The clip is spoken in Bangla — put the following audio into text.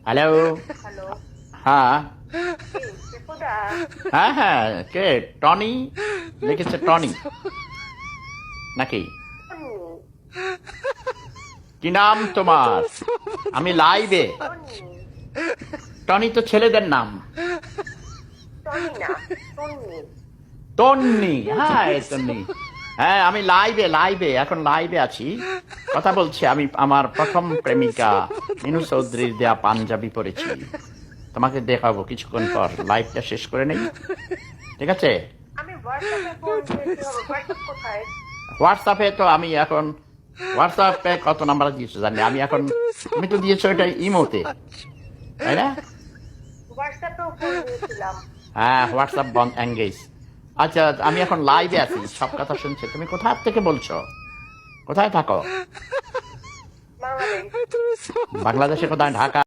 হ্যালো। হ্যালো। হ্যাঁ এই ত্রিপুদা। হ্যাঁ হ্যাঁ, কে? টনি লিখেছে, টনি নাকি? টনি। কি নাম তোমার? আমি লাইভে। টনি। টনি তো ছেলেদের নাম। টনি না, টনি। তন্নি, হ্যাঁ তন্নি। হ্যাঁ আমি লাইভে, এখন লাইভে আছি, কথা বলছি। আমি আমার প্রথম প্রেমিকা মিনু চৌধুরীর দেয়া পাঞ্জাবি পরেছি, তোমাকে দেখাবো কিছুক্ষণ পর। লাইভটা শেষ করে নেই, ঠিক আছে? আমি হোয়াটসঅ্যাপে ফোন দিয়েছি, হবে হোয়াটসঅ্যাপ কোথায়? হোয়াটসঅ্যাপে তো আমি এখন, হোয়াটসঅ্যাপে কত নাম্বার দিয়েছো জানি আমি এখন। তুমি তো দিয়েছো এটা ইমোতে, তাই না? হোয়াটসঅ্যাপেও ফোন দিয়েছিলাম। হ্যাঁ হোয়াটসঅ্যাপ বন্ধ, এঙ্গেজ। আচ্ছা আমি এখন লাইভে আছি, সব কথা শুনছি। তুমি কোথায় থেকে বলছো? কোথায় থাকো? বাংলাদেশ। বাংলাদেশে কোথায়? ঢাকা?